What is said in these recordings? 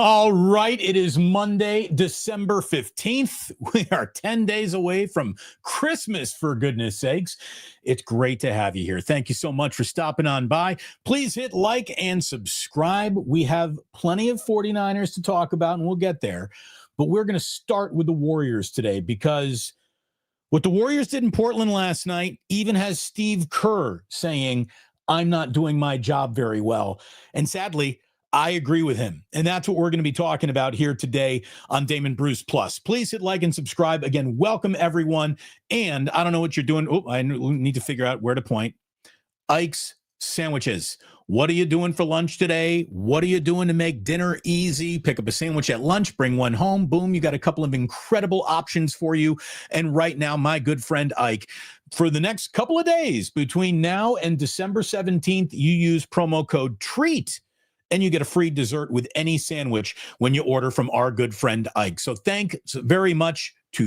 All right, it is Monday, December 15th. We are 10 days away from Christmas, for goodness sakes. It's great to have you here. Thank you so much for stopping on by. Please hit like and subscribe. We have plenty of 49ers to talk about, and we'll get there. But we're going to start with the Warriors today because what the Warriors did in Portland last night even has Steve Kerr saying, I'm not doing my job very well. And sadly, I agree with him. And that's what we're going to be talking about here today on Damon Bruce Plus. Please hit like and subscribe. Again, welcome everyone. And I don't know what you're doing. Oh, I need to figure out where to point. Ike's Sandwiches. What are you doing for lunch today? What are you doing to make dinner easy? Pick up a sandwich at lunch, bring one home. Boom, you got a couple of incredible options for you. And right now, my good friend Ike, for the next couple of days between now and December 17th, you use promo code TREAT. And you get a free dessert with any sandwich when you order from our good friend Ike. So thanks very much to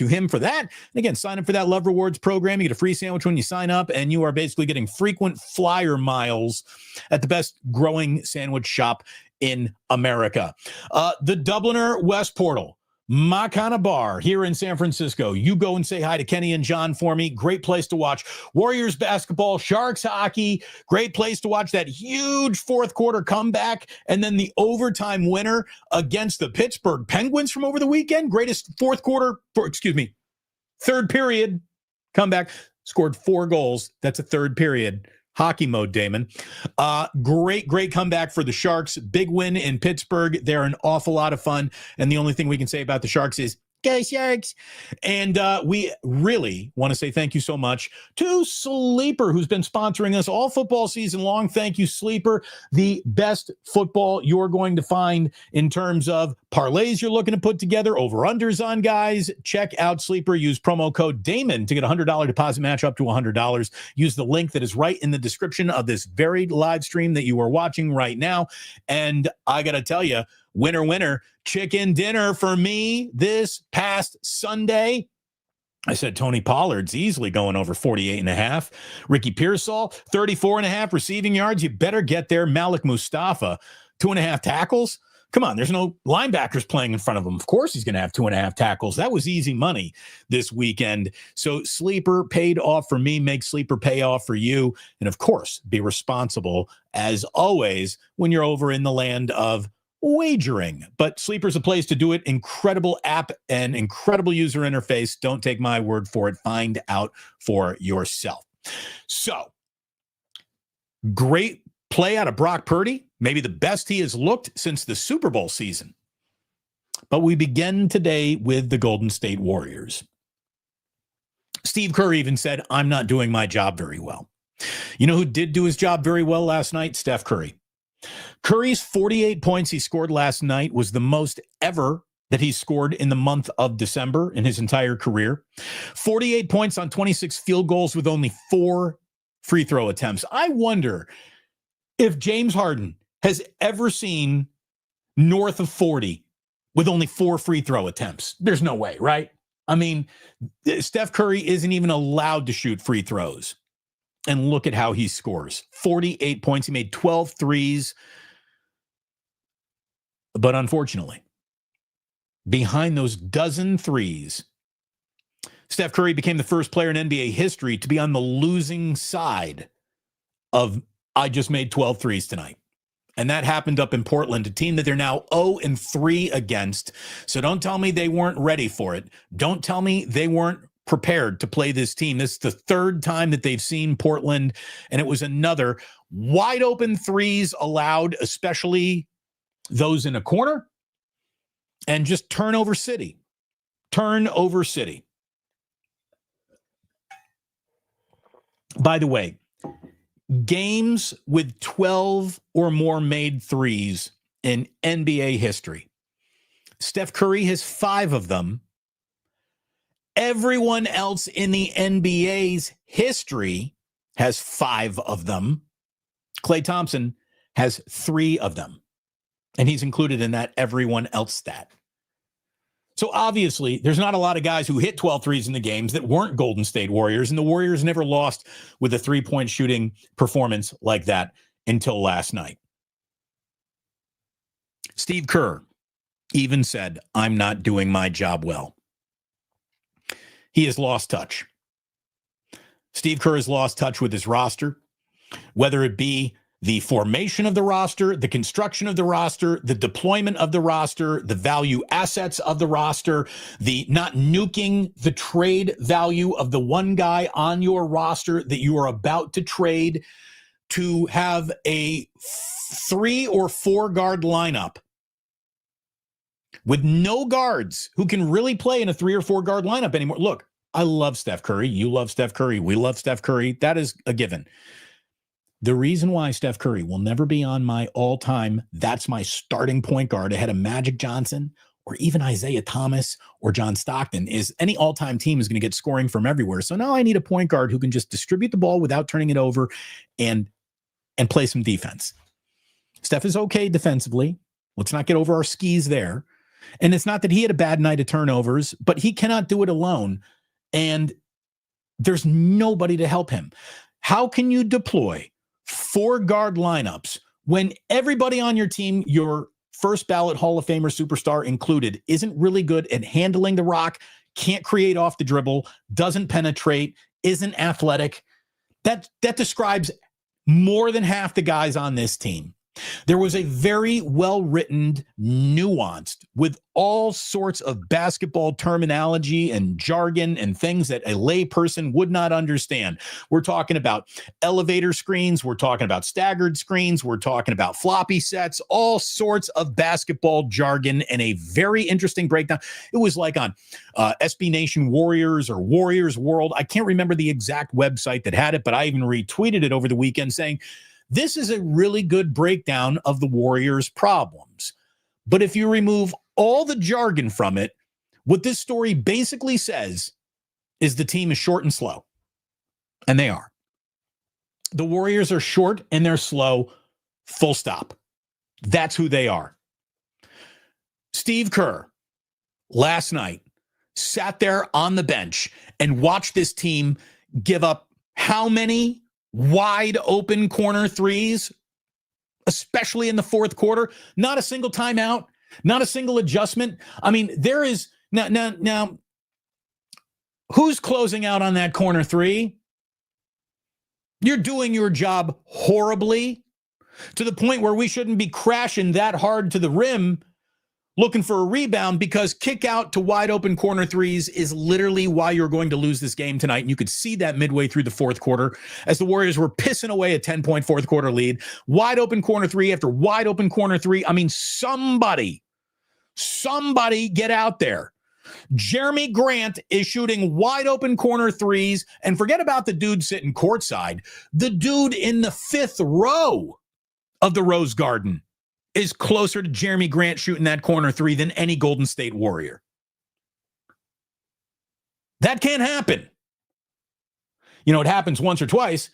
him for that. And again, sign up for that Love Rewards program. You get a free sandwich when you sign up, and you are basically getting frequent flyer miles at the best growing sandwich shop in America. The Dubliner West Portal. My kind of bar here in San Francisco. You go and say hi to Kenny and John for me. Great place to watch Warriors basketball, Sharks hockey. Great place to watch that huge fourth quarter comeback and then the overtime winner against the Pittsburgh Penguins from over the weekend. Greatest third period comeback. Scored 4 goals. That's a third period. Hockey mode, Damon. Great comeback for the Sharks. Big win in Pittsburgh. They're an awful lot of fun. And the only thing we can say about the Sharks is, go Sharks. And we really want to say thank you so much to Sleeper, who's been sponsoring us all football season long. Thank you, Sleeper. The best football you're going to find in terms of parlays you're looking to put together, over-unders on guys. Check out Sleeper. Use promo code Damon to get a $100 deposit match up to $100. Use the link that is right in the description of this very live stream that you are watching right now. And I got to tell you, winner, chicken dinner for me this past Sunday. I said Tony Pollard's easily going over 48.5. Ricky Pearsall, 34.5 receiving yards. You better get there. Malik Mustafa, 2.5 tackles. Come on, there's no linebackers playing in front of him. Of course he's going to have 2.5 tackles. That was easy money this weekend. So Sleeper paid off for me. Make Sleeper pay off for you. And of course, be responsible as always when you're over in the land of wagering. But Sleeper's a place to do it. Incredible app and incredible user interface. Don't take my word for it. Find out for yourself. So, great play out of Brock Purdy. Maybe the best he has looked since the Super Bowl season. But we begin today with the Golden State Warriors. Steve Kerr even said, I'm not doing my job very well. You know who did do his job very well last night? Steph Curry. Curry's 48 points he scored last night was the most ever that he scored in the month of December in his entire career. 48 points on 26 field goals with only 4 free throw attempts. I wonder if James Harden has ever seen north of 40 with only 4 free throw attempts. There's no way, right? I mean, Steph Curry isn't even allowed to shoot free throws. And look at how he scores. 48 points. He made 12 threes. But unfortunately, behind those dozen threes, Steph Curry became the first player in NBA history to be on the losing side of, I just made 12 threes tonight. And that happened up in Portland, a team that they're now 0-3 against. So don't tell me they weren't ready for it. Don't tell me they weren't prepared to play this team. This is the 3rd time that they've seen Portland, and it was another wide open threes allowed, especially those in a corner, and just turnover city. Turnover city. By the way, games with 12 or more made threes in NBA history. Steph Curry has 5 of them. Everyone else in the NBA's history has 5 of them. Klay Thompson has 3 of them. And he's included in that everyone else stat. So obviously, there's not a lot of guys who hit 12 threes in the games that weren't Golden State Warriors, and the Warriors never lost with a three-point shooting performance like that until last night. Steve Kerr even said, I'm not doing my job well. He has lost touch. Steve Kerr has lost touch with his roster, whether it be the formation of the roster, the construction of the roster, the deployment of the roster, the value assets of the roster, the not nuking the trade value of the one guy on your roster that you are about to trade to have a 3 or 4 guard lineup with no guards who can really play in a 3 or 4 guard lineup anymore. Look, I love Steph Curry. You love Steph Curry. We love Steph Curry. That is a given. The reason why Steph Curry will never be on my all-time, that's my starting point guard ahead of Magic Johnson or even Isaiah Thomas or John Stockton is any all-time team is going to get scoring from everywhere. So now I need a point guard who can just distribute the ball without turning it over and play some defense. Steph is okay defensively. Let's not get over our skis there. And it's not that he had a bad night of turnovers, but he cannot do it alone. And there's nobody to help him. How can you deploy 4 guard lineups when everybody on your team, your first ballot Hall of Famer superstar included, isn't really good at handling the rock, can't create off the dribble, doesn't penetrate, isn't athletic? That describes more than half the guys on this team. There was a very well-written, nuanced, with all sorts of basketball terminology and jargon and things that a layperson would not understand. We're talking about elevator screens. We're talking about staggered screens. We're talking about floppy sets, all sorts of basketball jargon and a very interesting breakdown. It was like on SB Nation Warriors or Warriors World. I can't remember the exact website that had it, but I even retweeted it over the weekend saying, this is a really good breakdown of the Warriors' problems. But if you remove all the jargon from it, what this story basically says is the team is short and slow. And they are. The Warriors are short and they're slow, full stop. That's who they are. Steve Kerr, last night, sat there on the bench and watched this team give up how many wide open corner threes, especially in the fourth quarter? Not a single timeout, not a single adjustment. I mean, there is now who's closing out on that corner three? You're doing your job horribly to the point where we shouldn't be crashing that hard to the rim looking for a rebound, because kick out to wide open corner threes is literally why you're going to lose this game tonight. And you could see that midway through the fourth quarter as the Warriors were pissing away a 10-point fourth quarter lead. Wide open corner three after wide open corner three. I mean, somebody get out there. Jeremy Grant is shooting wide open corner threes, and forget about the dude sitting courtside. The dude in the 5th row of the Rose Garden is closer to Jeremy Grant shooting that corner three than any Golden State Warrior. That can't happen. You know, it happens once or twice.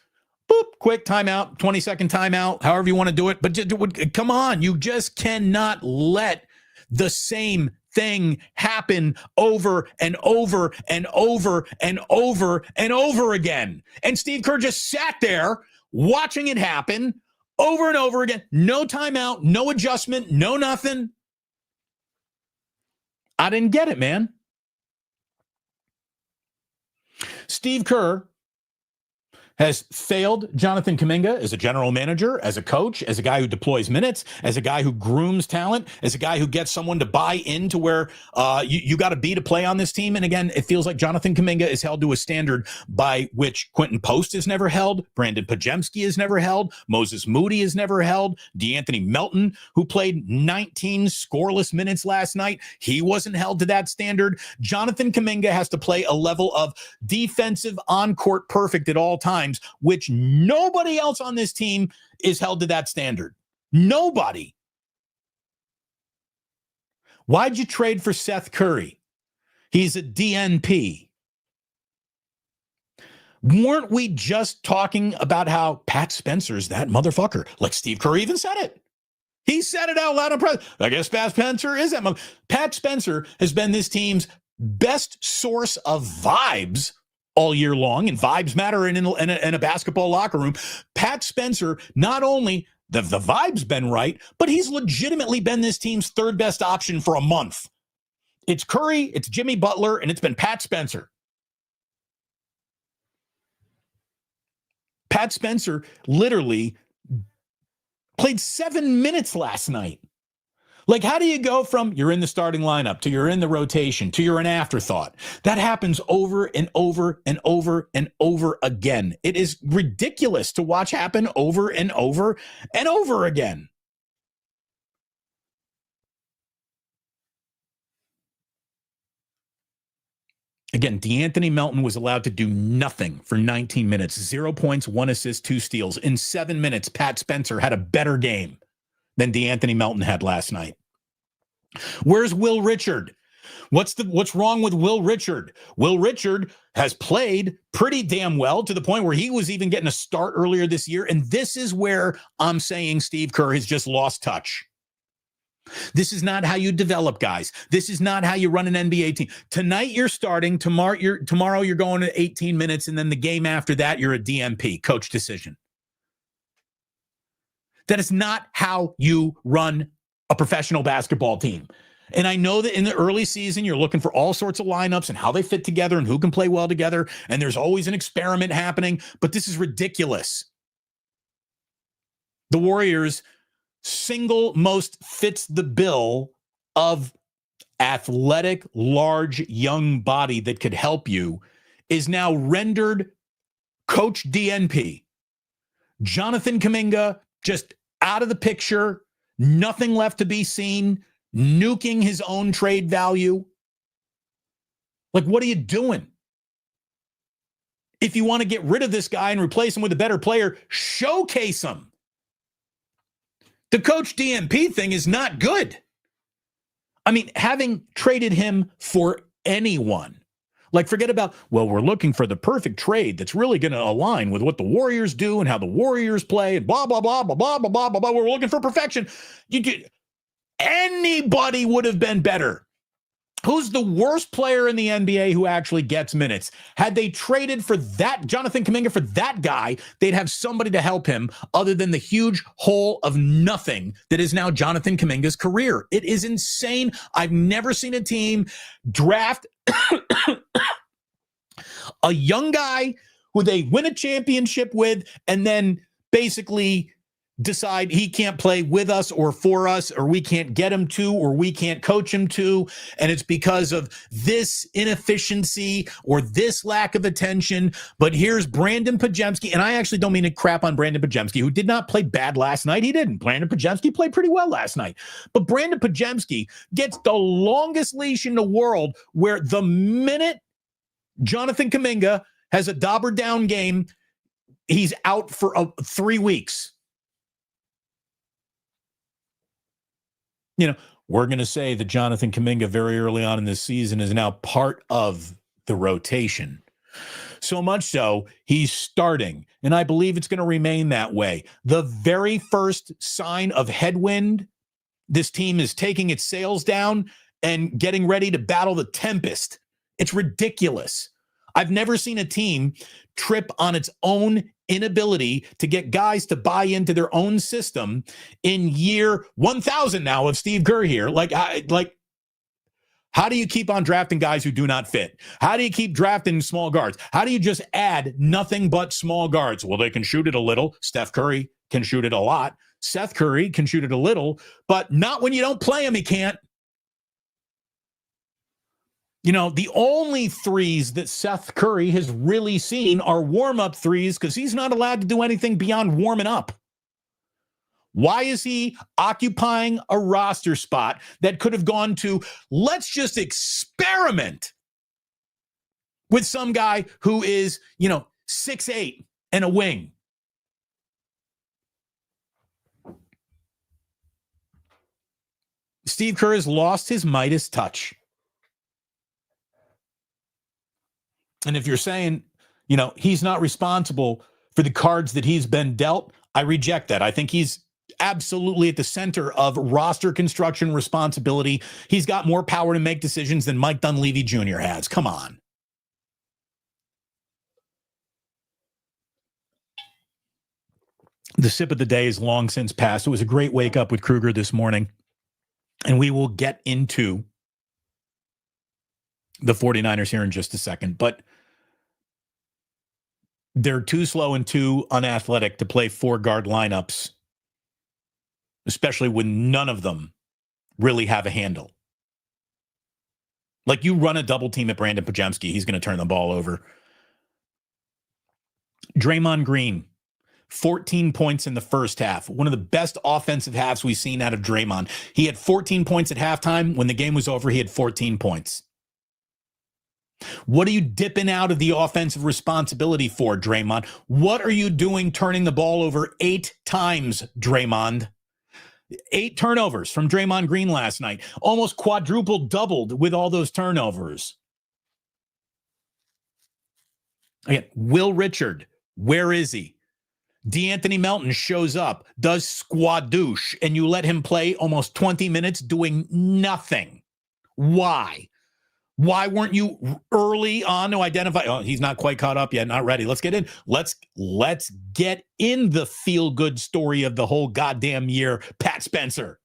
Boop, quick timeout, 20-second timeout, however you want to do it. But just, come on, you just cannot let the same thing happen over and over and over and over and over again. And Steve Kerr just sat there watching it happen over and over again. No timeout, no adjustment, no nothing. I didn't get it, man. Steve Kerr has failed Jonathan Kuminga as a general manager, as a coach, as a guy who deploys minutes, as a guy who grooms talent, as a guy who gets someone to buy into where you got to be to play on this team. And again, it feels like Jonathan Kuminga is held to a standard by which Quentin Post is never held, Brandon Pajemski is never held, Moses Moody is never held, DeAnthony Melton, who played 19 scoreless minutes last night, he wasn't held to that standard. Jonathan Kuminga has to play a level of defensive on-court perfect at all times, which nobody else on this team is held to that standard. Nobody. Why'd you trade for Seth Curry? He's a DNP. Weren't we just talking about how Pat Spencer's that motherfucker? Like Steve Kerr even said it. He said it out loud on press. I guess Pat Spencer is that Pat Spencer has been this team's best source of vibes all year long, and vibes matter in a basketball locker room. Pat Spencer, not only The vibe's been right, but he's legitimately been this team's third best option for a month. It's Curry, it's Jimmy Butler, and it's been Pat Spencer. Pat Spencer literally played 7 minutes last night. Like, how do you go from you're in the starting lineup to you're in the rotation to you're an afterthought? That happens over and over and over and over again. It is ridiculous to watch happen over and over and over again. Again, DeAnthony Melton was allowed to do nothing for 19 minutes. 0 points, 1 assist, 2 steals. In 7 minutes, Pat Spencer had a better game than DeAnthony Melton had last night. Where's Will Richard? What's wrong with Will Richard? Will Richard has played pretty damn well to the point where he was even getting a start earlier this year. And this is where I'm saying Steve Kerr has just lost touch. This is not how you develop guys. This is not how you run an NBA team. Tonight you're starting. Tomorrow you're going to 18 minutes, and then the game after that you're a DMP, coach decision. That is not how you run a professional basketball team. And I know that in the early season, you're looking for all sorts of lineups and how they fit together and who can play well together. And there's always an experiment happening, but this is ridiculous. The Warriors' single most fits the bill of athletic, large, young body that could help you is now rendered Coach DNP. Jonathan Kuminga just out of the picture, nothing left to be seen, nuking his own trade value. Like, what are you doing? If you want to get rid of this guy and replace him with a better player, showcase him. The Coach DNP thing is not good. I mean, having traded him for anyone, like, forget about, well, we're looking for the perfect trade that's really going to align with what the Warriors do and how the Warriors play and blah, blah, blah, blah, blah, blah, blah, blah, blah. We're looking for perfection. Anybody would have been better. Who's the worst player in the NBA who actually gets minutes? Had they traded for that, Jonathan Kuminga, for that guy, they'd have somebody to help him other than the huge hole of nothing that is now Jonathan Kuminga's career. It is insane. I've never seen a team draft a young guy who they win a championship with and then basically decide he can't play with us or for us, or we can't get him to, or we can't coach him to. And it's because of this inefficiency or this lack of attention. But here's Brandon Podziemski. And I actually don't mean to crap on Brandon Podziemski, who did not play bad last night. He didn't. Brandon Podziemski played pretty well last night. But Brandon Podziemski gets the longest leash in the world, where the minute Jonathan Kuminga has a dauber down game, he's out for 3 weeks. You know, we're going to say that Jonathan Kuminga very early on in this season is now part of the rotation. So much so, he's starting, and I believe it's going to remain that way. The very first sign of headwind, this team is taking its sails down and getting ready to battle the tempest. It's ridiculous. I've never seen a team trip on its own inability to get guys to buy into their own system in year 1,000 now of Steve Kerr here. Like, how do you keep on drafting guys who do not fit? How do you keep drafting small guards? How do you just add nothing but small guards? Well, they can shoot it a little. Steph Curry can shoot it a lot. Seth Curry can shoot it a little, but not when you don't play him. He can't. You know, the only threes that Seth Curry has really seen are warm-up threes, because he's not allowed to do anything beyond warming up. Why is he occupying a roster spot that could have gone to, let's just experiment with some guy who is, 6'8" and a wing? Steve Kerr has lost his Midas touch. And if you're saying, he's not responsible for the cards that he's been dealt, I reject that. I think he's absolutely at the center of roster construction responsibility. He's got more power to make decisions than Mike Dunleavy Jr. has. Come on. The sip of the day is long since passed. It was a great wake up with Kruger this morning, and we will get into the 49ers here in just a second, but they're too slow and too unathletic to play 4-guard lineups, especially when none of them really have a handle. Like, you run a double team at Brandon Pajemski, he's going to turn the ball over. Draymond Green, 14 points in the first half. One of the best offensive halves we've seen out of Draymond. He had 14 points at halftime. When the game was over, he had 14 points. What are you dipping out of the offensive responsibility for, Draymond? What are you doing turning the ball over 8 times, Draymond? 8 turnovers from Draymond Green last night. Almost quadruple doubled with all those turnovers. Again, Will Richard, where is he? DeAnthony Melton shows up, does squadouche, and you let him play almost 20 minutes doing nothing. Why? Why weren't you early on to identify? Oh, he's not quite caught up yet. Not ready. Let's get in. Let's get in the feel-good story of the whole goddamn year, Pat Spencer.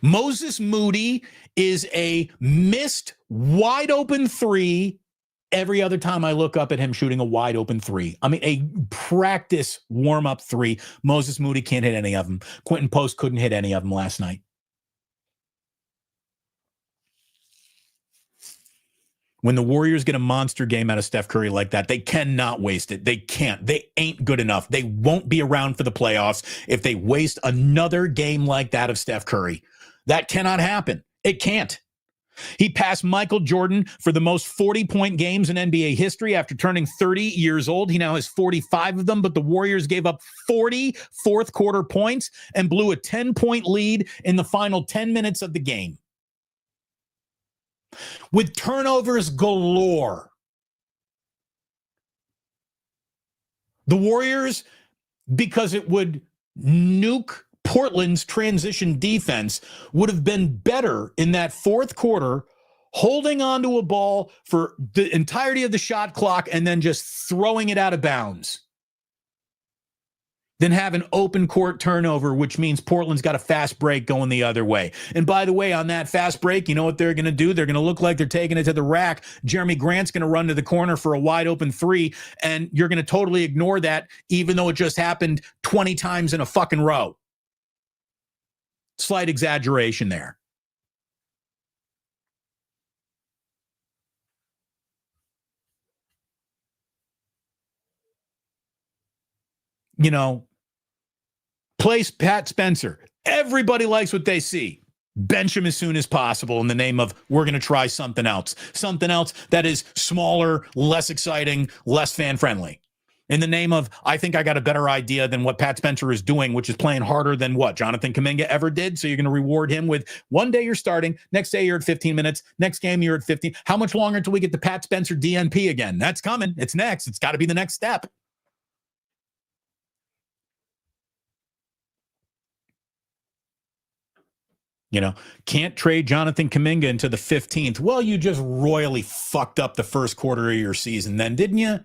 Moses Moody is a missed wide-open 3 every other time I look up at him shooting a wide-open 3. I mean, a practice warm-up 3. Moses Moody can't hit any of them. Quentin Post couldn't hit any of them last night. When the Warriors get a monster game out of Steph Curry like that, they cannot waste it. They can't. They ain't good enough. They won't be around for the playoffs if they waste another game like that of Steph Curry. That cannot happen. It can't. He passed Michael Jordan for the most 40-point games in NBA history after turning 30 years old. He now has 45 of them, but the Warriors gave up 40 fourth-quarter points and blew a 10-point lead in the final 10 minutes of the game. With turnovers galore. The Warriors, because it would nuke Portland's transition defense, would have been better in that fourth quarter, holding onto a ball for the entirety of the shot clock and then just throwing it out of bounds, than have an open court turnover, which means Portland's got a fast break going the other way. And by the way, on that fast break, you know what they're going to do? They're going to look like they're taking it to the rack. Jeremy Grant's going to run to the corner for a wide open 3, and you're going to totally ignore that, even though it just happened 20 times in a fucking row. Slight exaggeration there. You know, place Pat Spencer. Everybody likes what they see. Bench him as soon as possible in the name of we're going to try something else. Something else that is smaller, less exciting, less fan-friendly. In the name of, I think I got a better idea than what Pat Spencer is doing, which is playing harder than what Jonathan Kuminga ever did. So you're going to reward him with one day you're starting, next day you're at 15 minutes, next game you're at 15. How much longer until we get the Pat Spencer DNP again? That's coming. It's next. It's got to be the next step. You know, can't trade Jonathan Kuminga into the 15th. Well, you just royally fucked up the first quarter of your season then, didn't you?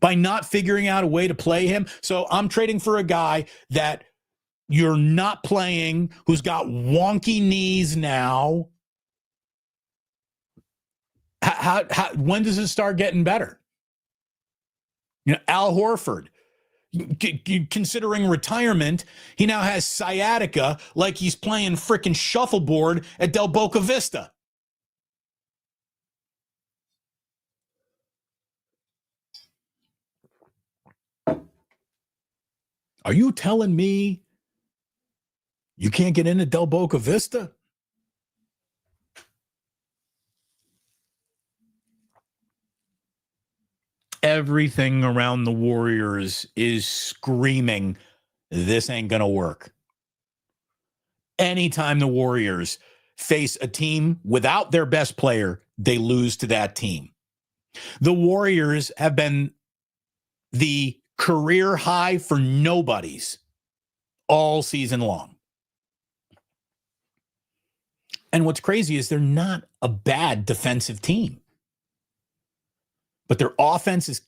By not figuring out a way to play him. So I'm trading for a guy that you're not playing, who's got wonky knees now. When does it start getting better? You know, Al Horford. Considering retirement, he now has sciatica like he's playing frickin' shuffleboard at Del Boca Vista. Are you telling me you can't get into Del Boca Vista? Everything around the Warriors is screaming, this ain't going to work. Anytime the Warriors face a team without their best player, they lose to that team. The Warriors have been the career high for nobodies all season long. And what's crazy is they're not a bad defensive team. But their offense is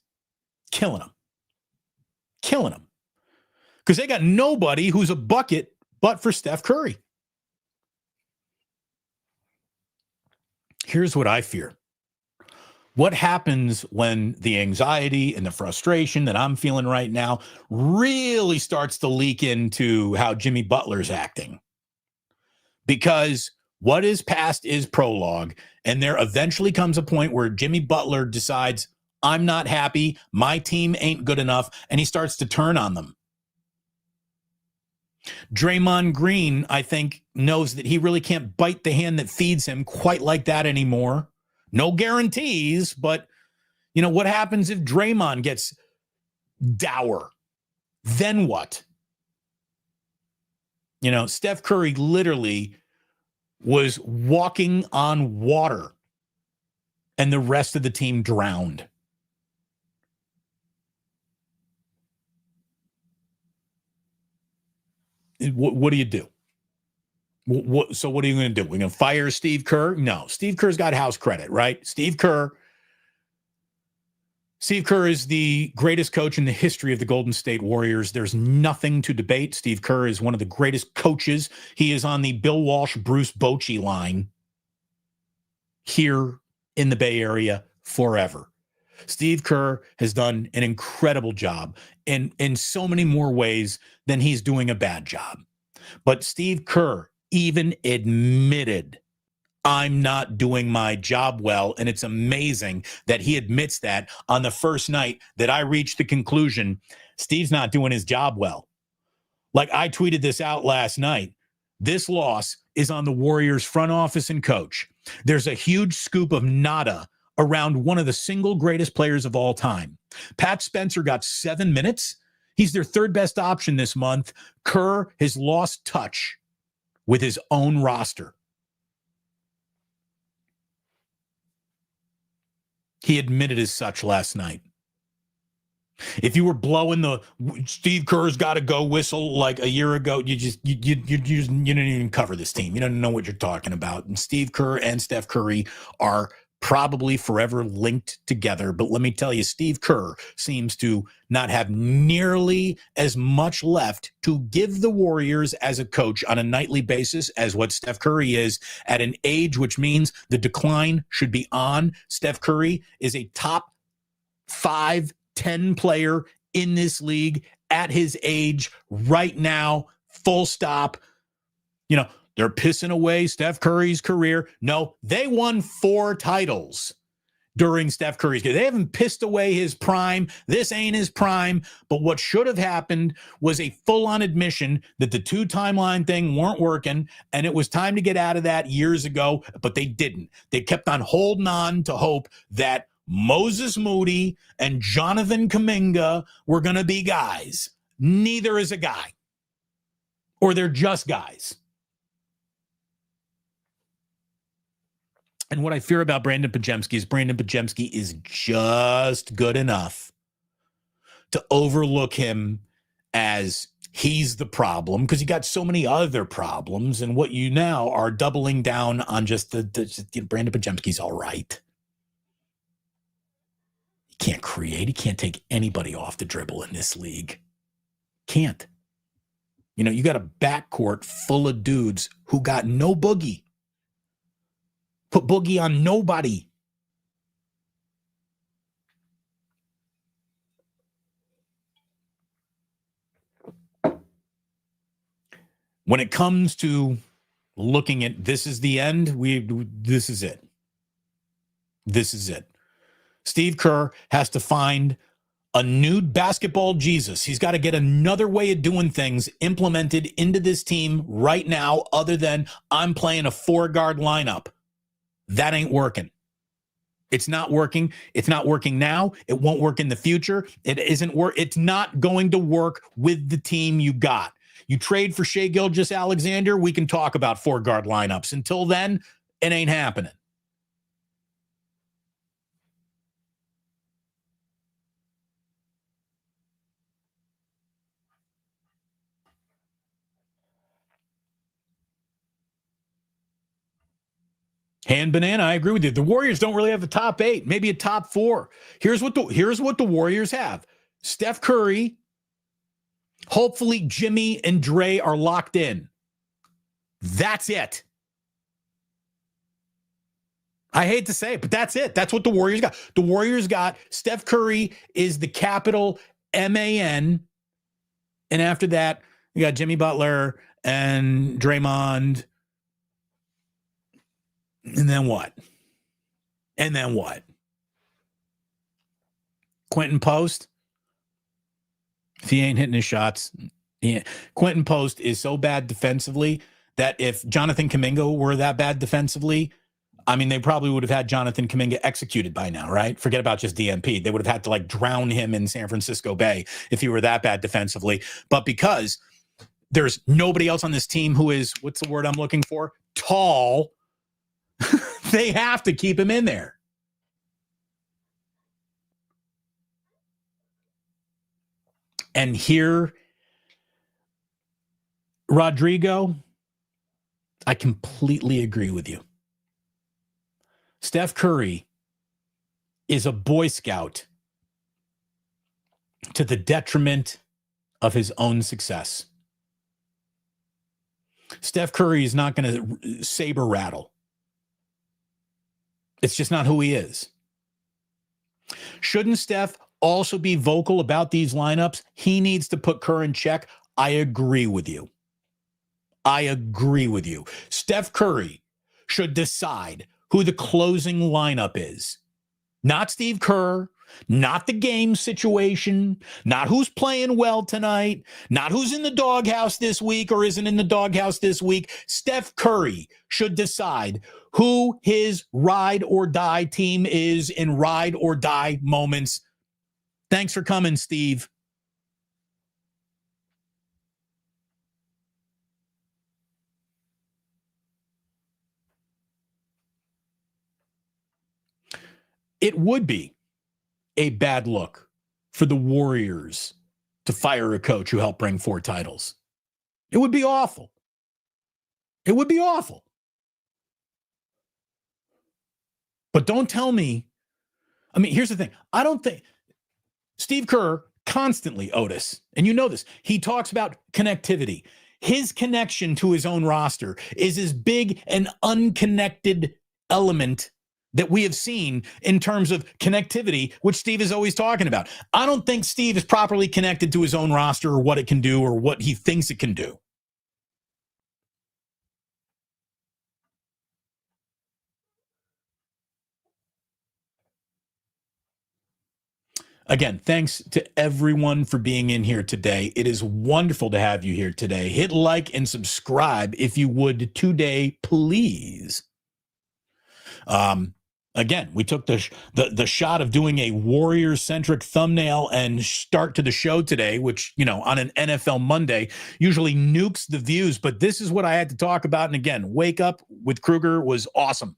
Killing them. Killing them. Because they got nobody who's a bucket but for Steph Curry. Here's what I fear. What happens when the anxiety and the frustration that I'm feeling right now really starts to leak into how Jimmy Butler's acting? Because what is past is prologue, and there eventually comes a point where Jimmy Butler decides, I'm not happy, my team ain't good enough, and he starts to turn on them. Draymond Green, I think, knows that he really can't bite the hand that feeds him quite like that anymore. No guarantees, but you know, what happens if Draymond gets dour? Then what? You know, Steph Curry literally was walking on water and the rest of the team drowned. What do you do? So what are you going to do? We're going to fire Steve Kerr? No, Steve Kerr's got house credit, right? Steve Kerr is the greatest coach in the history of the Golden State Warriors. There's nothing to debate. Steve Kerr is one of the greatest coaches. He is on the Bill Walsh, Bruce Bochy line here in the Bay Area forever. Steve Kerr has done an incredible job in so many more ways than he's doing a bad job. But Steve Kerr even admitted, I'm not doing my job well. And it's amazing that he admits that on the first night that I reached the conclusion, Steve's not doing his job well. Like I tweeted this out last night. This loss is on the Warriors front office and coach. There's a huge scoop of nada around one of the single greatest players of all time. Pat Spencer got 7 minutes. He's their third best option this month. Kerr has lost touch with his own roster. He admitted as such last night. If you were blowing the Steve Kerr's got to go whistle like a year ago, you didn't even cover this team. You don't know what you're talking about. And Steve Kerr and Steph Curry are probably forever linked together. But let me tell you, Steve Kerr seems to not have nearly as much left to give the Warriors as a coach on a nightly basis as what Steph Curry is at an age, which means the decline should be on. Steph Curry is a top 5-10 player in this league at his age right now, full stop. You know, they're pissing away Steph Curry's career. No, they won 4 titles during Steph Curry's career. They haven't pissed away his prime. This ain't his prime. But what should have happened was a full-on admission that the 2 timeline thing weren't working, and it was time to get out of that years ago, but they didn't. They kept on holding on to hope that Moses Moody and Jonathan Kuminga were going to be guys. Neither is a guy. Or they're just guys. And what I fear about Brandon Podziemski is just good enough to overlook him as he's the problem, because you got so many other problems. And what you now are doubling down on just Brandon Podziemski's all right. He can't create. He can't take anybody off the dribble in this league. Can't. You know, you got a backcourt full of dudes who got no boogie. Put boogie on nobody. When it comes to looking at this is the end, this is it. This is it. Steve Kerr has to find a new basketball Jesus. He's got to get another way of doing things implemented into this team right now, other than I'm playing a 4-guard lineup. That ain't working. It's not working. It's not working now. It won't work in the future. It's not going to work with the team you got. You trade for Shai Gilgeous-Alexander, we can talk about 4-guard lineups. Until then, it ain't happening. Hand banana, I agree with you. The Warriors don't really have a top 8, maybe a top 4. Here's what the Warriors have. Steph Curry. Hopefully Jimmy and Dre are locked in. That's it. I hate to say it, but that's it. That's what the Warriors got. The Warriors got Steph Curry is the capital MAN. And after that, you got Jimmy Butler and Draymond. And then what? Quentin Post, if he ain't hitting his shots, Quentin Post is so bad defensively that if Jonathan Kuminga were that bad defensively, I mean, they probably would have had Jonathan Kuminga executed by now, right? Forget about just DMP. They would have had to drown him in San Francisco Bay if he were that bad defensively. But because there's nobody else on this team who is, what's the word I'm looking for? Tall. They have to keep him in there. And here, Rodrigo, I completely agree with you. Steph Curry is a Boy Scout to the detriment of his own success. Steph Curry is not going to saber rattle. It's just not who he is. Shouldn't Steph also be vocal about these lineups? He needs to put Kerr in check. I agree with you. Steph Curry should decide who the closing lineup is. Not Steve Kerr, not the game situation, not who's playing well tonight, not who's in the doghouse this week or isn't in the doghouse this week. Steph Curry should decide who his ride or die team is in ride or die moments. Thanks for coming, Steve. It would be a bad look for the Warriors to fire a coach who helped bring 4 titles. It would be awful. But don't tell me. I mean, here's the thing. I don't think Steve Kerr constantly, Otis, and you know this, he talks about connectivity. His connection to his own roster is as big an unconnected element that we have seen in terms of connectivity, which Steve is always talking about. I don't think Steve is properly connected to his own roster or what it can do or what he thinks it can do. Again, thanks to everyone for being in here today. It is wonderful to have you here today. Hit like and subscribe if you would today, please. Again, we took the shot of doing a Warriors-centric thumbnail and start to the show today, which, on an NFL Monday usually nukes the views, but this is what I had to talk about. And again, Wake Up with Kruger was awesome.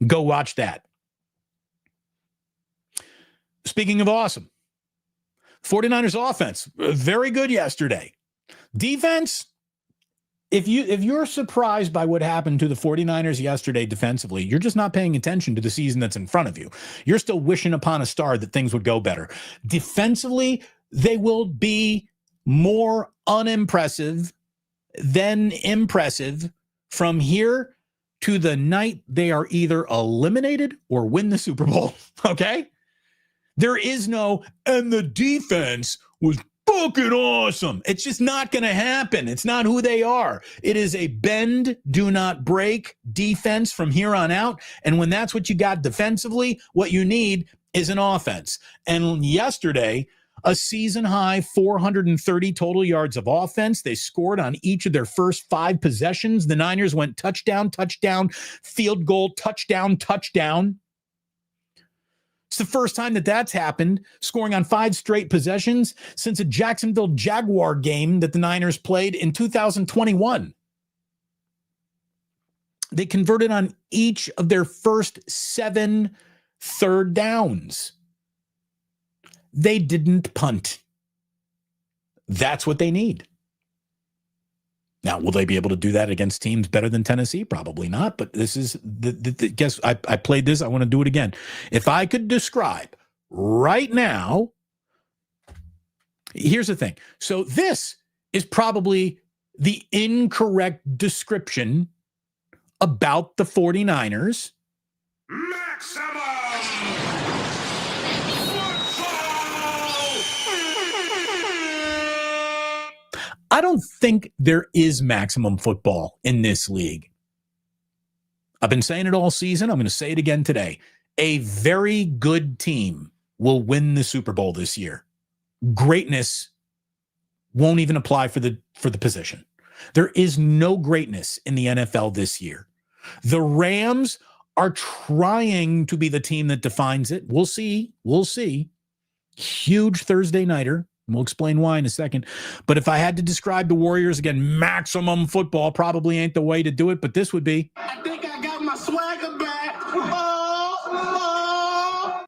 Go watch that. Speaking of awesome, 49ers offense, very good yesterday. Defense, if you're surprised by what happened to the 49ers yesterday defensively, you're just not paying attention to the season that's in front of you. You're still wishing upon a star that things would go better. Defensively, they will be more unimpressive than impressive from here to the night they are either eliminated or win the Super Bowl, okay? There is no, and the defense was fucking awesome. It's just not going to happen. It's not who they are. It is a bend, do not break defense from here on out. And when that's what you got defensively, what you need is an offense. And yesterday, a season high 430 total yards of offense. They scored on each of their first 5 possessions. The Niners went touchdown, touchdown, field goal, touchdown, touchdown. It's the first time that's happened, scoring on 5 straight possessions since a Jacksonville Jaguar game that the Niners played in 2021. They converted on each of their first 7 third downs. They didn't punt. That's what they need. Now, will they be able to do that against teams better than Tennessee? Probably not, but this is guess I played this. I want to do it again. If I could describe right now, here's the thing. So this is probably the incorrect description about the 49ers. Maximum I don't think there is maximum football in this league. I've been saying it all season. I'm going to say it again today. A very good team will win the Super Bowl this year. Greatness won't even apply for the position. There is no greatness in the NFL this year. The Rams are trying to be the team that defines it. We'll see. We'll see. Huge Thursday nighter. We'll explain why in a second. But if I had to describe the Warriors, again, maximum football probably ain't the way to do it, but this would be. I think I got my swagger back. Oh.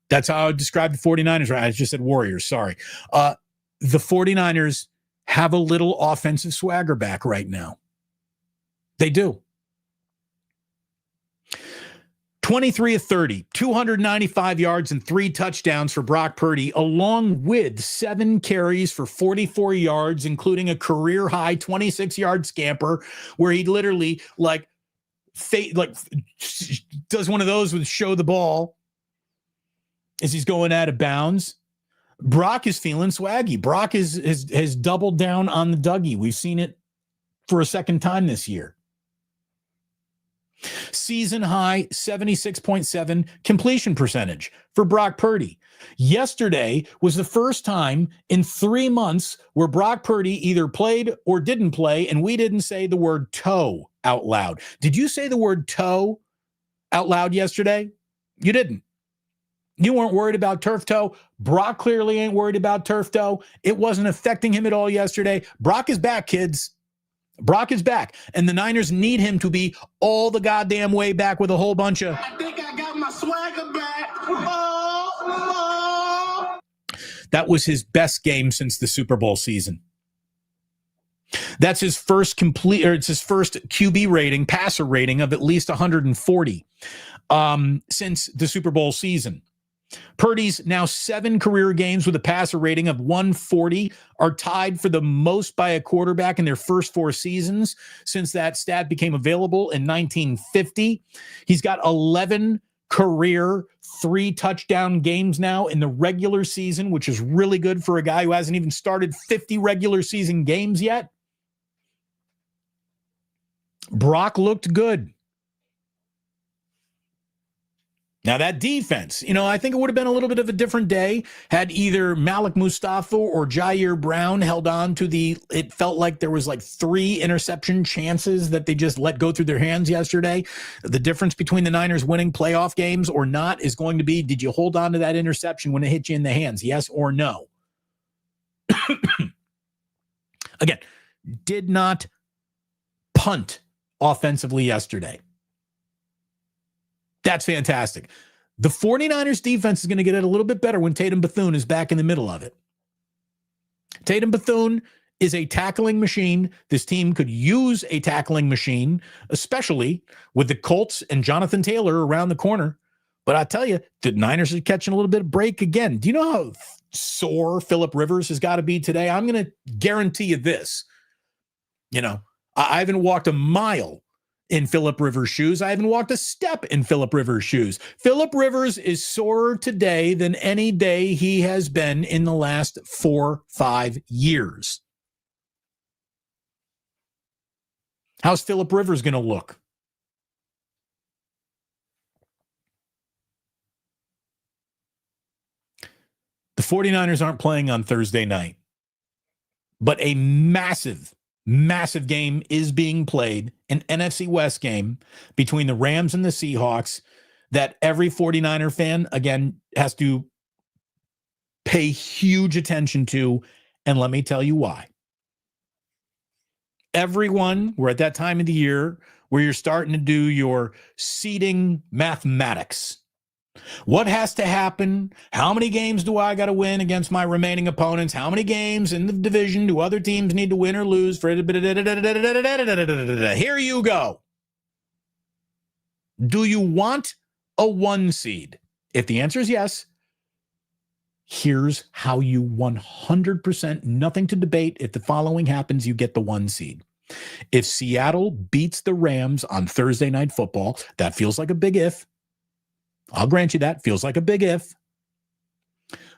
That's how I would describe the 49ers. Right? I just said Warriors. Sorry. The 49ers have a little offensive swagger back right now. They do. 23 of 30, 295 yards and 3 touchdowns for Brock Purdy, along with 7 carries for 44 yards, including a career-high 26-yard scamper where he literally does one of those with show the ball as he's going out of bounds. Brock is feeling swaggy. Brock has doubled down on the Dougie. We've seen it for a second time this year. Season high 76.7 completion percentage for Brock Purdy. Yesterday was the first time in 3 months where Brock Purdy either played or didn't play, and we didn't say the word toe out loud. Did you say the word toe out loud yesterday? You didn't. You weren't worried about turf toe. Brock clearly ain't worried about turf toe. It wasn't affecting him at all yesterday. Brock is back, kids. Brock is back, and the Niners need him to be all the goddamn way back with a whole bunch of. I think I got my swagger back. Oh. That was his best game since the Super Bowl season. That's his first it's his first QB rating, passer rating of at least 140 since the Super Bowl season. Purdy's now 7 career games with a passer rating of 140 are tied for the most by a quarterback in their first 4 seasons since that stat became available in 1950. He's got 11 career 3-touchdown games now in the regular season, which is really good for a guy who hasn't even started 50 regular season games yet. Brock looked good. Now, that defense, I think it would have been a little bit of a different day had either Malik Mustafa or Jair Brown held on to it felt like there was 3 interception chances that they just let go through their hands yesterday. The difference between the Niners winning playoff games or not is going to be, did you hold on to that interception when it hit you in the hands? Yes or no? Again, did not punt offensively yesterday. That's fantastic. The 49ers defense is going to get it a little bit better when Tatum Bethune is back in the middle of it. Tatum Bethune is a tackling machine. This team could use a tackling machine, especially with the Colts and Jonathan Taylor around the corner. But I tell you, the Niners are catching a little bit of break again. Do you know how sore Phillip Rivers has got to be today? I'm going to guarantee you this. I haven't walked a mile in Phillip Rivers' shoes. I haven't walked a step in Phillip Rivers' shoes. Phillip Rivers is sorer today than any day he has been in the last 4-5 years. How's Phillip Rivers going to look? The 49ers aren't playing on Thursday night, but a massive game is being played, an NFC West game between the Rams and the Seahawks that every 49er fan, again, has to pay huge attention to. And let me tell you why. Everyone, we're at that time of the year where you're starting to do your seeding mathematics. What has to happen? How many games do I got to win against my remaining opponents? How many games in the division do other teams need to win or lose? Here you go. Do you want a 1 seed? If the answer is yes, here's how you 100%, nothing to debate. If the following happens, you get the 1 seed. If Seattle beats the Rams on Thursday Night Football, that feels like a big if. I'll grant you that. Feels like a big if.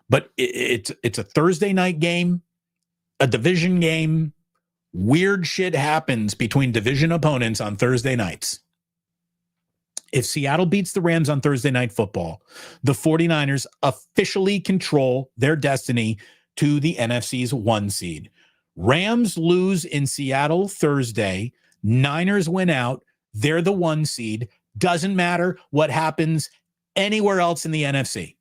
But it's a Thursday night game, a division game. Weird shit happens between division opponents on Thursday nights. If Seattle beats the Rams on Thursday Night Football, the 49ers officially control their destiny to the NFC's 1 seed. Rams lose in Seattle Thursday. Niners win out. They're the 1 seed. Doesn't matter what happens anywhere else in the NFC.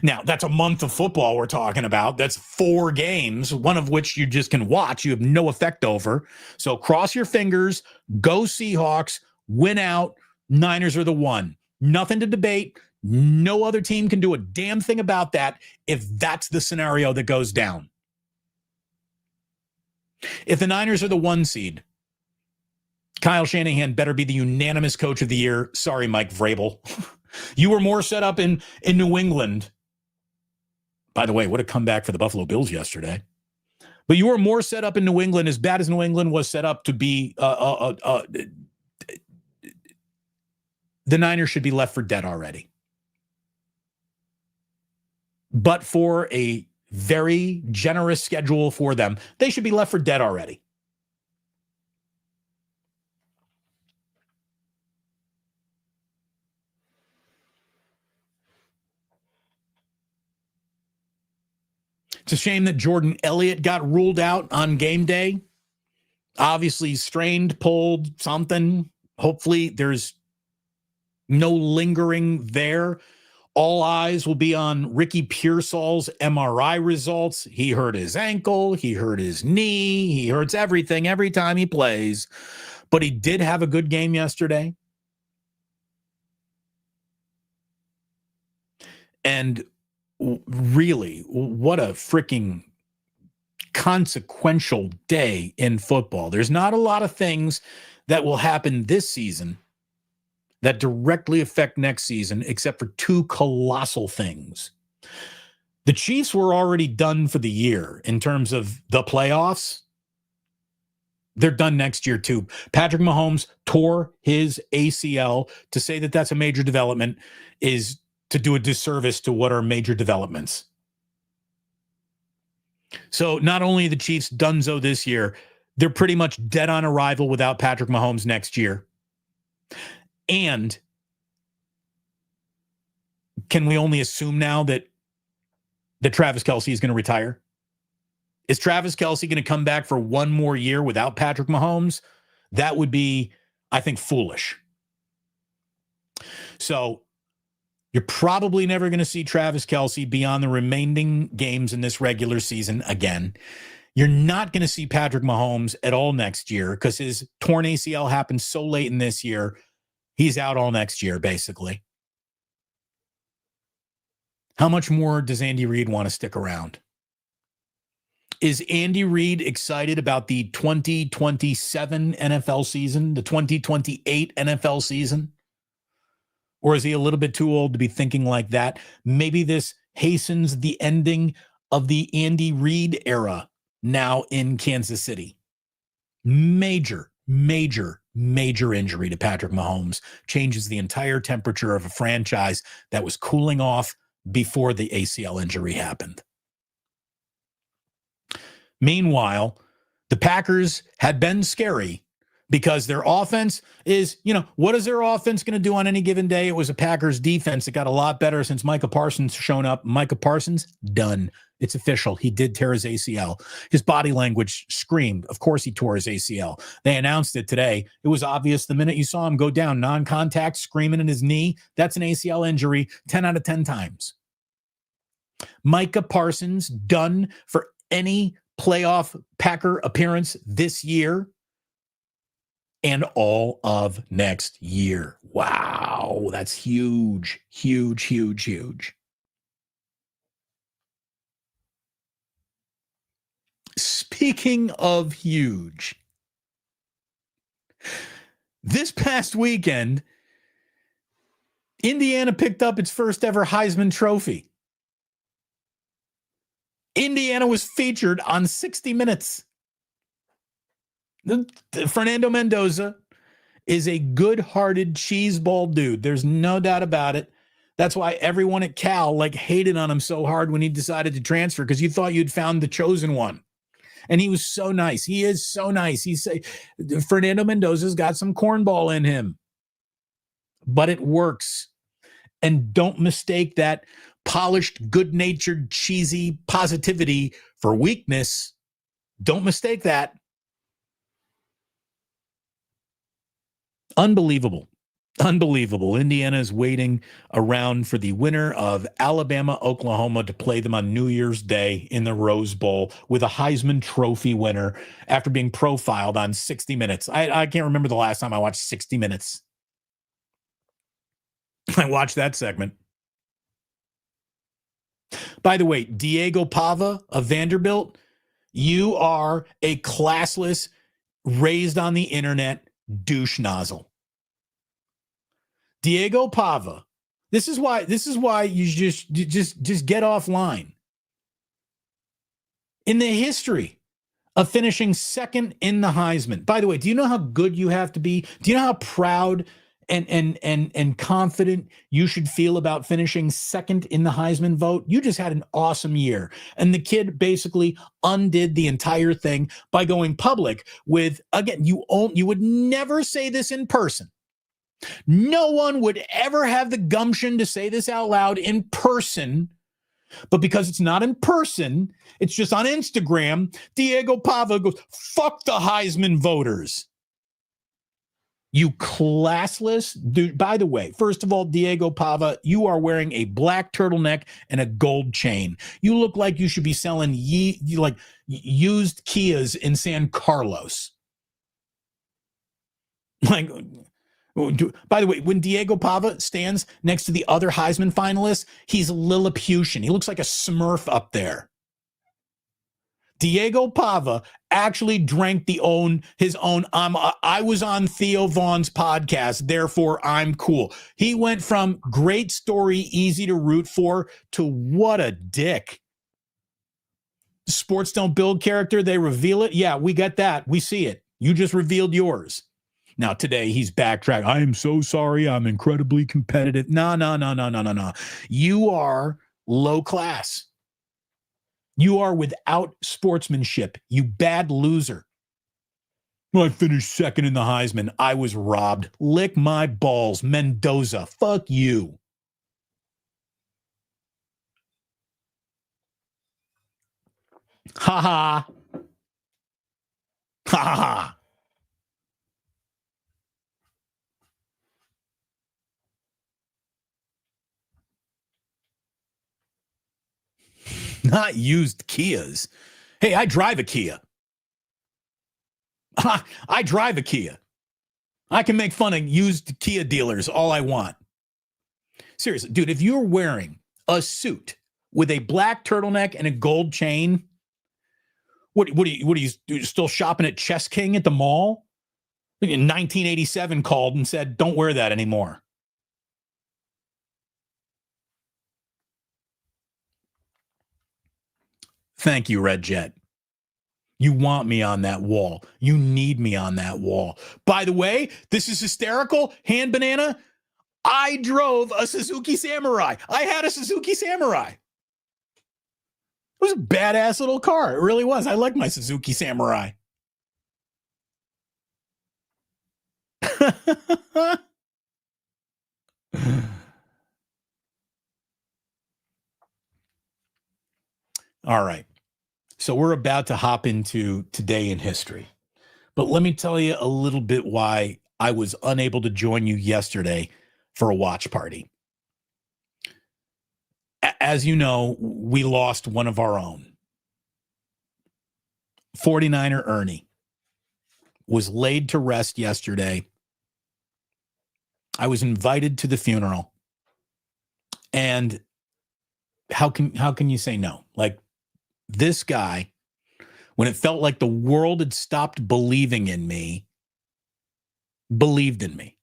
Now, that's a month of football we're talking about. That's 4 games, one of which you just can watch. You have no effect over. So cross your fingers, go Seahawks, win out. Niners are the 1. Nothing to debate. No other team can do a damn thing about that if that's the scenario that goes down. If the Niners are the 1 seed, Kyle Shanahan better be the unanimous coach of the year. Sorry, Mike Vrabel. You were more set up in New England. By the way, what a comeback for the Buffalo Bills yesterday. But you were more set up in New England, as bad as New England was set up to be. The Niners should be left for dead already. But for a very generous schedule for them, they should be left for dead already. It's a shame that Jordan Elliott got ruled out on game day. Obviously strained, pulled, something. Hopefully there's no lingering there. All eyes will be on Ricky Pearsall's MRI results. He hurt his ankle. He hurt his knee. He hurts everything every time he plays. But he did have a good game yesterday. And really, what a freaking consequential day in football. There's not a lot of things that will happen this season that directly affect next season, except for 2 colossal things. The Chiefs were already done for the year in terms of the playoffs. They're done next year too. Patrick Mahomes tore his ACL. To say that that's a major development is to do a disservice to what are major developments. So not only the Chiefs donezo this year, they're pretty much dead on arrival without Patrick Mahomes next year. And can we only assume now that Travis Kelce is going to retire? Is Travis Kelce going to come back for 1 more year without Patrick Mahomes? That would be, I think, foolish. So you're probably never going to see Travis Kelce beyond the remaining games in this regular season again. You're not going to see Patrick Mahomes at all next year because his torn ACL happened so late in this year. He's out all next year, basically. How much more does Andy Reid want to stick around? Is Andy Reid excited about the 2027 NFL season, the 2028 NFL season? Or is he a little bit too old to be thinking like that? Maybe this hastens the ending of the Andy Reid era now in Kansas City. Major injury to Patrick Mahomes changes the entire temperature of a franchise that was cooling off before the ACL injury happened. Meanwhile, the Packers had been scary because their offense is, what is their offense going to do on any given day? It was a Packers defense that got a lot better since Micah Parsons shown up. Micah Parsons, done. It's official. He did tear his ACL. His body language screamed. Of course he tore his ACL. They announced it today. It was obvious the minute you saw him go down, non-contact, screaming in his knee. That's an ACL injury 10 out of 10 times. Micah Parsons, done for any playoff Packer appearance this year. and all of next year. Wow, that's huge, huge, huge, huge. Speaking of huge, this past weekend, Indiana picked up its first ever Heisman Trophy. Indiana was featured on 60 Minutes. Fernando Mendoza is a good-hearted cheeseball dude. There's no doubt about it. That's why everyone at Cal hated on him so hard when he decided to transfer, because you thought you'd found the chosen one. And he was so nice. He is so nice. Fernando Mendoza's got some cornball in him, but it works. And don't mistake that polished, good-natured, cheesy positivity for weakness. Don't mistake that. Unbelievable. Unbelievable. Indiana is waiting around for the winner of Alabama, Oklahoma to play them on New Year's Day in the Rose Bowl with a Heisman Trophy winner after being profiled on 60 Minutes. I can't remember the last time I watched 60 Minutes. I watched that segment. By the way, Diego Pava of Vanderbilt, you are a classless, raised on the internet douche nozzle. Diego Pava. This is why you just get offline. In the history of finishing second in the Heisman. By the way, do you know how good you have to be? Do you know how proud and confident you should feel about finishing second in the Heisman vote? You just had an awesome year. And the kid basically undid the entire thing by going public with, again, you would never say this in person. No one would ever have the gumption to say this out loud in person, but because it's not in person, it's just on Instagram, Diego Pava goes, fuck the Heisman voters. You classless dude. By the way, first of all, Diego Pava, you are wearing a black turtleneck and a gold chain. You look like you should be selling used Kias in San Carlos. By the way, when Diego Pava stands next to the other Heisman finalists, he's Lilliputian. He looks like a Smurf up there. Diego Pava actually drank his own. I was on Theo Vaughn's podcast, therefore I'm cool. He went from great story, easy to root for, to what a dick. Sports don't build character, they reveal it. Yeah, we get that. We see it. You just revealed yours. Now, today, he's backtracked. I am so sorry. I'm incredibly competitive. No. You are low class. You are without sportsmanship. You bad loser. Well, I finished second in the Heisman. I was robbed. Lick my balls. Mendoza. Fuck you. Ha ha. Ha ha. Not used Kias. Hey, I drive a Kia. I drive a Kia. I can make fun of used Kia dealers all I want. Seriously, dude, if you're wearing a suit with a black turtleneck and a gold chain, what are you still shopping at Chess King at the mall? In 1987 called and said, don't wear that anymore. Thank you, Red Jet. You want me on that wall. You need me on that wall. By the way, this is hysterical. Hand banana. I drove a Suzuki Samurai. I had a Suzuki Samurai. It was a badass little car. It really was. I like my Suzuki Samurai. All right. So we're about to hop into today in history. But let me tell you a little bit why I was unable to join you yesterday for a watch party. As you know, we lost one of our own. 49er Ernie was laid to rest yesterday. I was invited to the funeral. And how can you say no? Like, this guy, when it felt like the world had stopped believing in me, believed in me.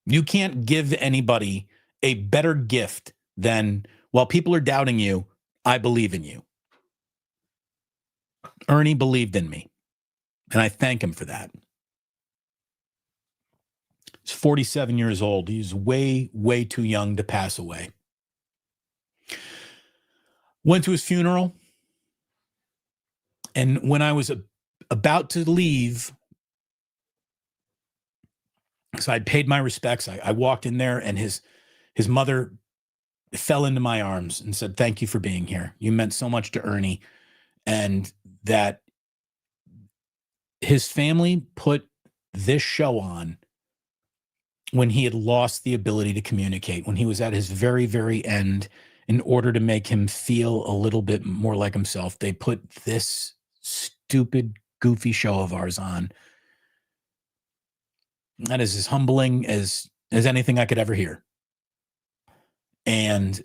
You can't give anybody a better gift than, while people are doubting you, I believe in you. Ernie believed in me, and I thank him for that. He's 47 years old. He's way, way too young to pass away. Went to his funeral, and when I was about to leave, so I'd paid my respects, I walked in there, and his mother fell into my arms and said, "Thank you for being here. You meant so much to Ernie." And that his family put this show on when he had lost the ability to communicate, when he was at his very, very end. In order to make him feel a little bit more like himself, they put this stupid, goofy show of ours on. That is as humbling as anything I could ever hear. And,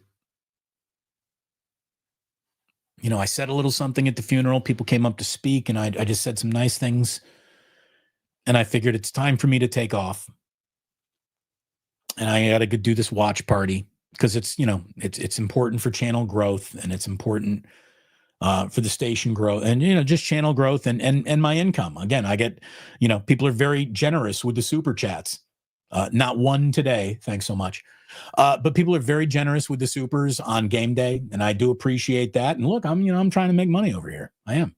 you know, I said a little something at the funeral. People came up to speak, and I just said some nice things. And I figured it's time for me to take off. And I got to do this watch party because it's, you know, it's important for channel growth, and it's important for the station growth, and, you know, just channel growth and my income. Again, I get, you know, people are very generous with the super chats. Not one today. Thanks so much. But people are very generous with the supers on game day, and I do appreciate that. And look, I'm trying to make money over here. I am.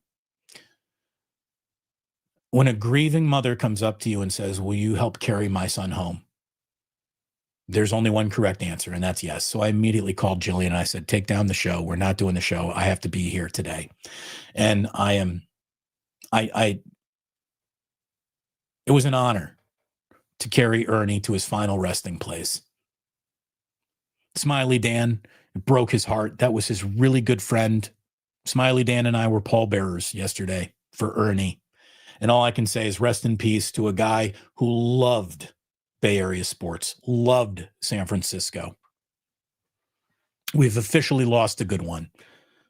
When a grieving mother comes up to you and says, "Will you help carry my son home?" There's only one correct answer, and that's yes. So I immediately called Jillian and I said, "Take down the show. We're not doing the show. I have to be here today." And it was an honor to carry Ernie to his final resting place. Smiley Dan, it broke his heart. That was his really good friend. Smiley Dan and I were pallbearers yesterday for Ernie. And all I can say is rest in peace to a guy who loved Bay Area sports, loved San Francisco. We've officially lost a good one.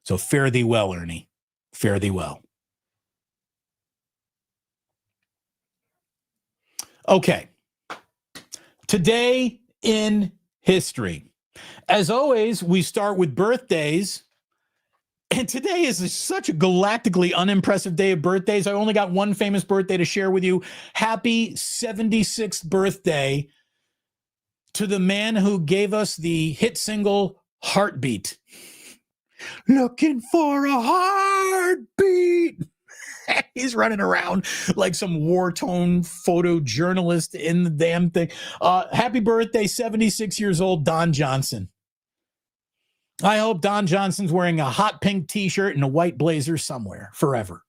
So fare thee well, Ernie. Fare thee well. Okay. Today in history. As always, we start with birthdays. And today is such a galactically unimpressive day of birthdays. I only got one famous birthday to share with you. Happy 76th birthday to the man who gave us the hit single Heartbeat. Looking for a heartbeat. He's running around like some war-torn photojournalist in the damn thing. Happy birthday, 76 years old, Don Johnson. I hope Don Johnson's wearing a hot pink t-shirt and a white blazer somewhere forever.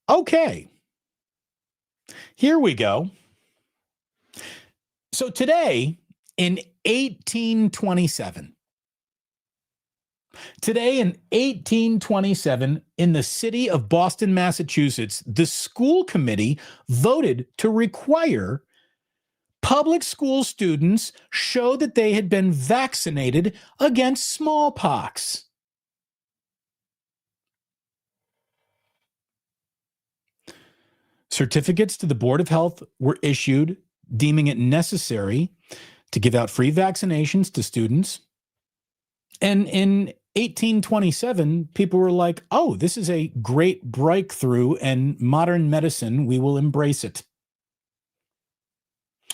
Okay. Here we go. So today in 1827, in the city of Boston, Massachusetts, the school committee voted to require public school students show that they had been vaccinated against smallpox. Certificates to the Board of Health were issued, deeming it necessary to give out free vaccinations to students. And in 1827, people were like, "Oh, this is a great breakthrough in modern medicine. We will embrace it."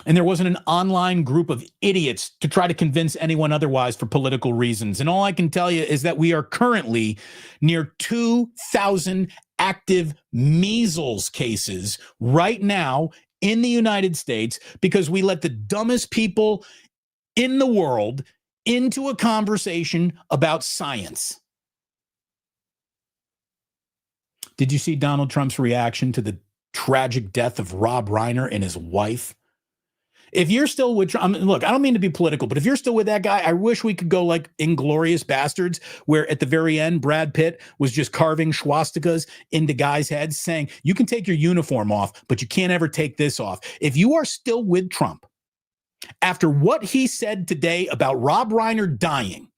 And there wasn't an online group of idiots to try to convince anyone otherwise for political reasons. And all I can tell you is that we are currently near 2,000 active measles cases right now in the United States because we let the dumbest people in the world into a conversation about science. Did you see Donald Trump's reaction to the tragic death of Rob Reiner and his wife? If you're still with Trump, look, I don't mean to be political, but if you're still with that guy, I wish we could go like Inglorious Bastards, where at the very end, Brad Pitt was just carving swastikas into guys' heads saying, you can take your uniform off, but you can't ever take this off. If you are still with Trump, after what he said today about Rob Reiner dying,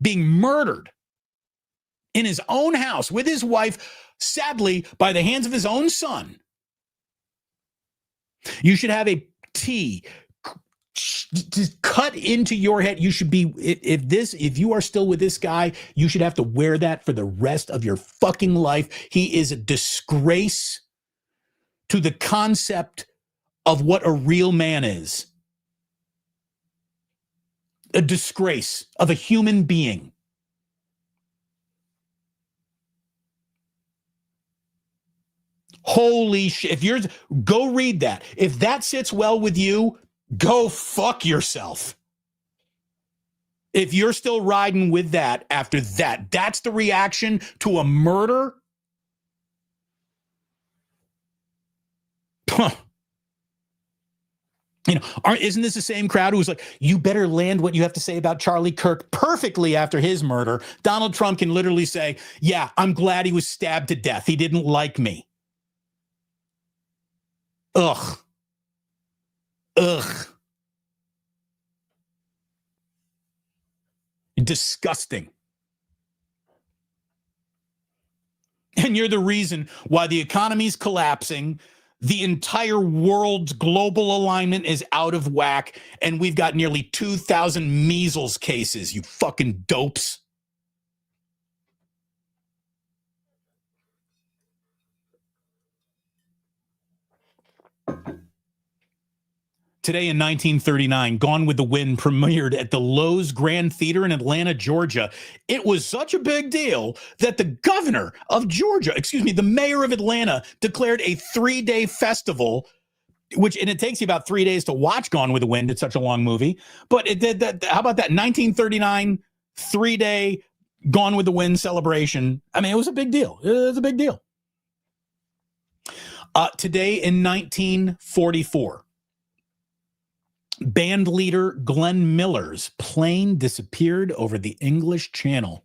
being murdered in his own house with his wife, sadly, by the hands of his own son, you should have a T just cut into your head. You should be, if you are still with this guy, you should have to wear that for the rest of your fucking life. He is a disgrace to the concept of what a real man is. A disgrace of a human being. Holy shit. If you're, go read that. If that sits well with you, go fuck yourself. If you're still riding with that after that, that's the reaction to a murder. You know, isn't this the same crowd who was like, you better land what you have to say about Charlie Kirk perfectly after his murder? Donald Trump can literally say, yeah, I'm glad he was stabbed to death. He didn't like me. Ugh. Ugh. Disgusting. And you're the reason why the economy's collapsing. The entire world's global alignment is out of whack, and we've got nearly 2,000 measles cases, you fucking dopes. Today in 1939, Gone with the Wind premiered at the Lowe's Grand Theater in Atlanta, Georgia. It was such a big deal that the governor of Georgia, the mayor of Atlanta, declared a 3-day festival, and it takes you about 3 days to watch Gone with the Wind. It's such a long movie. But it did that. How about that? 1939, 3-day Gone with the Wind celebration. I mean, it was a big deal. It was a big deal. Today in 1944, band leader Glenn Miller's plane disappeared over the English Channel.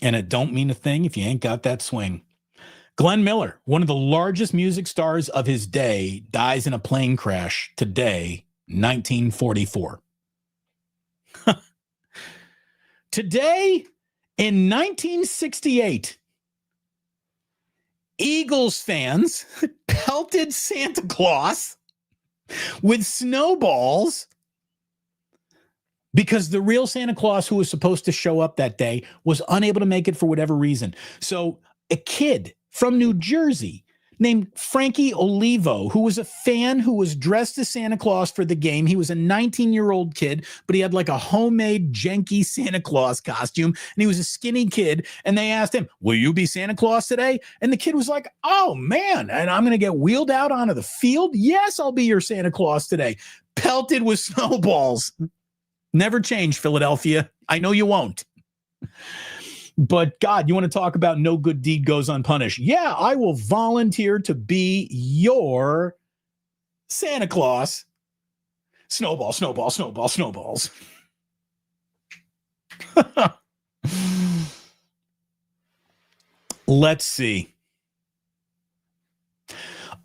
And it don't mean a thing if you ain't got that swing. Glenn Miller, one of the largest music stars of his day, dies in a plane crash today, 1944. Today, in 1968, Eagles fans pelted Santa Claus with snowballs because the real Santa Claus who was supposed to show up that day was unable to make it for whatever reason. So a kid from New Jersey named Frankie Olivo, who was a fan who was dressed as Santa Claus for the game. He was a 19-year-old kid, but he had like a homemade janky Santa Claus costume, and he was a skinny kid, and they asked him, will you be Santa Claus today? And the kid was like, oh, man, and I'm going to get wheeled out onto the field? Yes, I'll be your Santa Claus today. Pelted with snowballs. Never change, Philadelphia. I know you won't. But God, you want to talk about no good deed goes unpunished? Yeah, I will volunteer to be your Santa Claus. Snowball, snowball, snowball, snowballs. Let's see.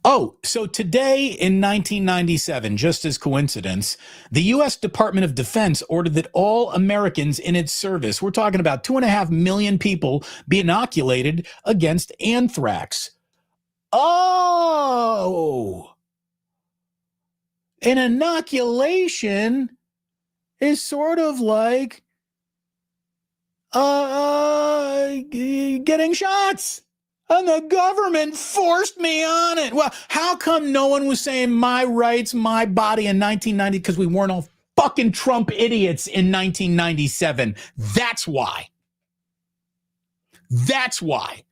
Oh, so today in 1997, just as coincidence, the U.S. Department of Defense ordered that all Americans in its service, we're talking about 2.5 million people, be inoculated against anthrax. Oh, an inoculation is sort of like getting shots. And the government forced me on it. Well, how come no one was saying my rights, my body in 1990? Because we weren't all fucking Trump idiots in 1997. That's why. That's why.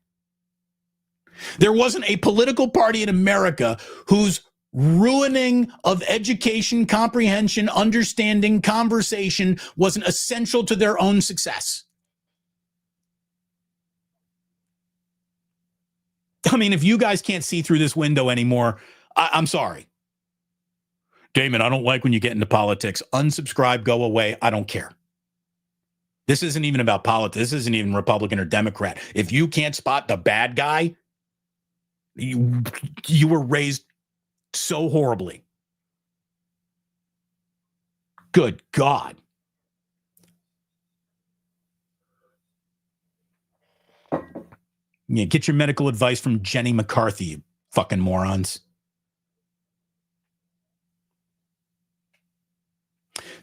There wasn't a political party in America whose ruining of education, comprehension, understanding, conversation wasn't essential to their own success. I mean, if you guys can't see through this window anymore, I'm sorry. Damon, I don't like when you get into politics. Unsubscribe, go away. I don't care. This isn't even about politics. This isn't even Republican or Democrat. If you can't spot the bad guy, you were raised so horribly. Good God. Yeah, get your medical advice from Jenny McCarthy, you fucking morons.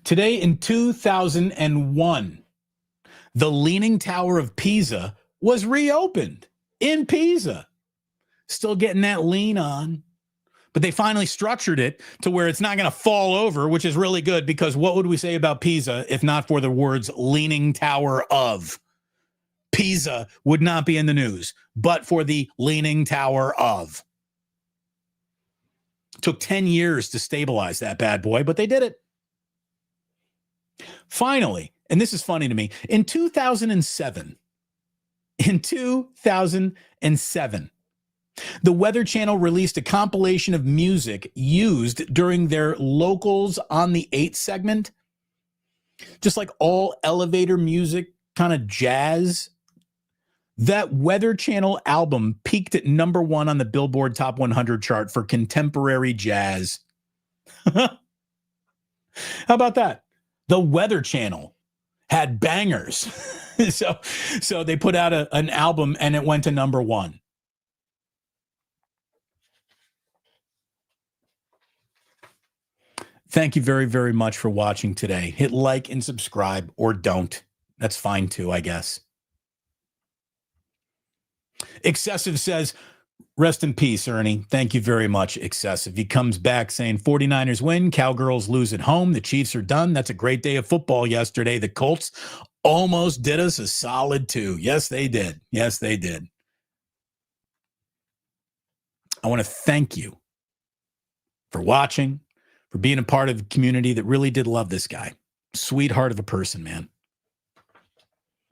Today in 2001, the Leaning Tower of Pisa was reopened in Pisa. Still getting that lean on. But they finally structured it to where it's not going to fall over, which is really good, because what would we say about Pisa if not for the words Leaning Tower of? Pisa would not be in the news, but for the Leaning Tower of. Took 10 years to stabilize that bad boy, but they did it. Finally, and this is funny to me, in 2007, the Weather Channel released a compilation of music used during their Locals on the 8 segment. Just like all elevator music, kind of jazz. That Weather Channel album peaked at #1 on the Billboard Top 100 chart for contemporary jazz. How about that? The Weather Channel had bangers. so they put out an album and it went to #1. Thank you very, very much for watching today. Hit like and subscribe, or don't. That's fine too, I guess. Excessive says, rest in peace, Ernie. Thank you very much, Excessive. He comes back saying 49ers win, Cowgirls lose at home, the Chiefs are done. That's a great day of football yesterday. The Colts almost did us a solid 2. Yes, they did. Yes, they did. I want to thank you for watching, for being a part of the community that really did love this guy. Sweetheart of a person, man.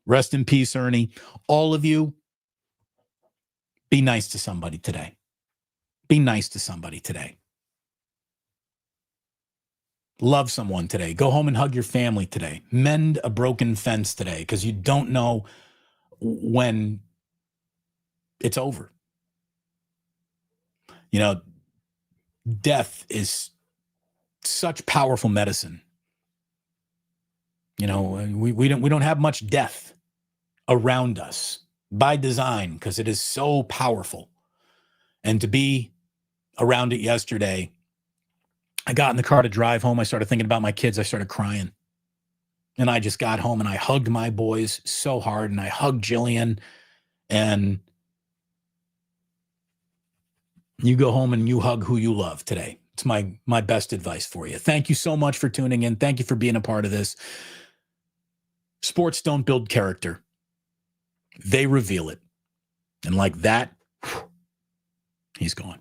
Rest in peace, Ernie. All of you, be nice to somebody today. Be nice to somebody today. Love someone today. Go home and hug your family today. Mend a broken fence today, because you don't know when it's over. You know, death is such powerful medicine. You know, we don't have much death around us by design, because it is so powerful. And to be around it yesterday, I got in the car to drive home. I started thinking about my kids. I started crying. And I just got home and I hugged my boys so hard, and I hugged Jillian. And you go home and you hug who you love today. It's my best advice for you. Thank you so much for tuning in. Thank you for being a part of this. Sports don't build character. They reveal it. And like that, he's gone.